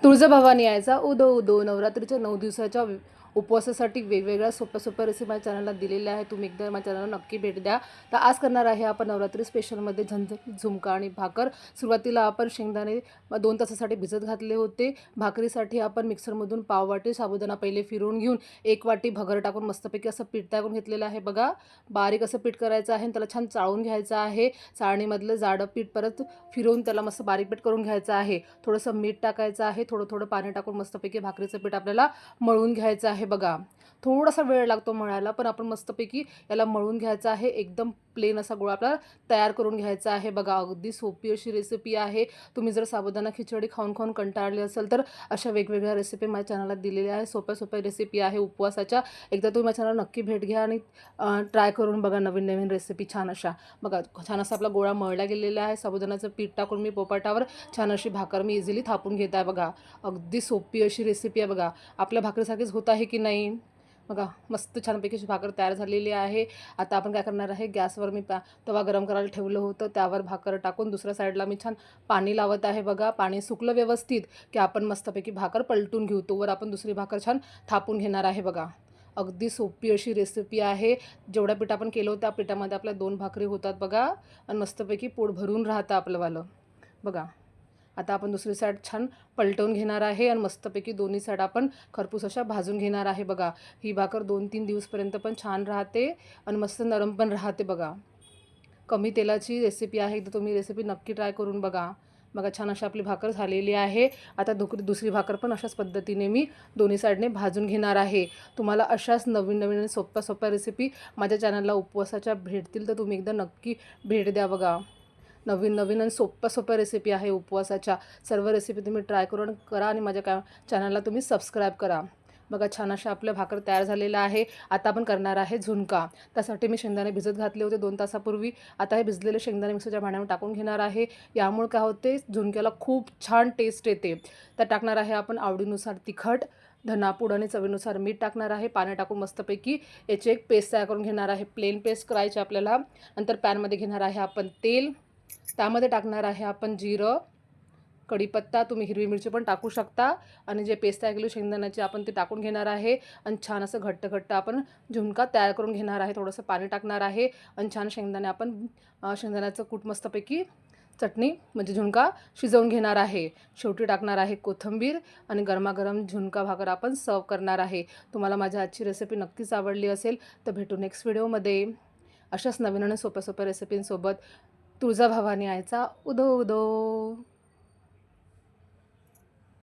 तुळजाभवानी यायचा उदो उदो नवरात्रीच्या 9 दिवसाच्या उपवासासाठी वेगवेगळ्या सोप्या सोप्या रेसिपी माझ्या चॅनलला दिलेल्या आहे. तुम्ही एकदा माझ्या चॅनलला नक्की भेट द्या. तर आज करणार आहे आपण नवरात्री स्पेशलमध्ये झणझणीत झुणका आणि भाकर. सुरुवातीला आपण शेंगदाणे 2 तासासाठी भिजत घातले होते. भाकरीसाठी आपण मिक्सरमधून पाववाटी साबुदाणा पहिले फिरवून घेऊन 1 वाटी भगर टाकून मस्तपैकी असं पीठ तयार करून घेतलेलं आहे बघा. बारीक असं पीठ करायचं आहे आणि त्याला छान चाळून घ्यायचं आहे. चाळणीमधलं जाडं पीठ परत फिरवून त्याला मस्त बारीक पीठ करून घ्यायचं आहे. थोडंसं मीठ टाकायचं आहे. थोडं थोडं पाणी टाकून मस्तपैकी भाकरीचं पीठ आपल्याला मळून घ्यायचं आहे बघा. थोडासा वेळ लागतो मळायला, पण आपण मस्तपैकी याला मळून घ्यायचं आहे. एकदम प्लेन असा गोळा आपल्याला तयार करून घ्यायचा आहे बघा. अगदी सोपी अशी रेसिपी आहे. तुम्ही जर साबुदाणा खिचडी खाऊन खाऊन कंटाळले असेल तर अशा वेगवेगळ्या रेसिपी माझ्या चॅनलला दिलेल्या आहे. सोप्या सोप्या रेसिपी आहे उपवासाच्या. एकदा तुम्ही माझ्या चॅनलला नक्की भेट घ्या आणि ट्राय करून बघा नवीन नवीन रेसिपी छान अशा. बघा छान असा आपला गोळा मळला गेलेला आहे. साबुदाण्याचं पीठ टाकून मी पोपाटावर छान अशी भाकर मी इझिली थापून घेत आहे बघा. अगदी सोपी अशी रेसिपी आहे बघा. आपल्या भाकरीसारखीच होत आहे की नाही बघा. मस्त छानपैकी अशी भाकर तयार झालेली आहे. आता आपण काय करणार आहे, गॅसवर मी तवा गरम करायला ठेवलं होतं, त्यावर भाकर टाकून दुसऱ्या साईडला मी छान पाणी लावत आहे बघा. पाणी सुकलं व्यवस्थित की आपण मस्तपैकी भाकर पलटून घेऊ. तोवर आपण दुसरी भाकर छान थापून घेणार आहे बघा. अगदी सोपी अशी रेसिपी आहे. जेवढं पीठ आपण केलं होतं त्या पिठामध्ये आपल्या 2 भाकरी होतात बघा आणि मस्तपैकी पोट भरून राहतं आपलंवालं बघा. आता आपण दुसरी साईड छान पलटवून घेणार आहे आणि मस्तपैकी दोन्ही साईड आपण खरपूस अशा भाजून घेणार आहे बघा. ही भाकर 2-3 दिवसपर्यंत पण छान राहते आणि मस्त नरम पण राहते बघा. कमी तेलाची रेसिपी आहे. एकदा तुम्ही रेसिपी नक्की ट्राय करून बघा. बघा छान अशी आपली भाकर झालेली आहे. आता दुसरी भाकर पण अशाच पद्धतीने मी दोन्ही साईडने भाजून घेणार आहे. तुम्हाला अशाच नवीन नवीन आणि सोप्या सोप्या रेसिपी माझ्या चॅनलला उपवासाच्या भेटतील तर तुम्ही एकदा नक्की भेट द्या बघा. नवीन नवीन आणि सोप्या सोप्या रेसिपी आहे उपवासाच्या. सर्व रेसिपी तुम्ही ट्राय करून करा आणि माझ्या चॅनलला तुम्ही सबस्क्राईब करा. बघा छान अशा आपल्या भाकर तयार झालेल्या आहे. आता आपण करणार आहे झुणका. त्यासाठी मी शेंगदाणे भिजत घातले होते 2 तासापूर्वी. आता हे भिजलेले शेंगदाणे मिक्सरच्या भांड्यावर टाकून घेणार आहे. यामुळे काय होते, झुणक्याला खूप छान टेस्ट येते. तर टाकणार आहे आपण आवडीनुसार तिखट, धनापूड आणि चवीनुसार मीठ टाकणार आहे. पाणी टाकून मस्तपैकी याची एक पेस्ट तयार करून घेणार आहे. प्लेन पेस्ट करायची आपल्याला. नंतर पॅनमध्ये घेणार आहे आपण तेल. त्यामध्ये टाकणार आहे आपण जिरं, कढीपत्ता, तुम्ही हिरवी मिरची पण टाकू शकता आणि जे पेस्ट तयार केली शेंगदाण्याची आपण ते टाकून घेणार आहे आणि छान असं घट्ट घट्ट आपण झुणका तयार करून घेणार आहे. थोडंसं पाणी टाकणार आहे आणि छान शेंगदाणे आपण शेंगदाण्याचं कूट मस्तपैकी चटणी म्हणजे झुणका शिजवून घेणार आहे. शेवटी टाकणार आहे कोथिंबीर आणि गरमागरम झुणका भाकर आपण सर्व करणार आहे. तुम्हाला माझी आजची रेसिपी नक्कीच आवडली असेल तर भेटू नेक्स्ट व्हिडिओमध्ये अशाच नवीन आणि सोप्या सोप्या रेसिपींसोबत. तुळजाभवानी आईचा उदो उदो.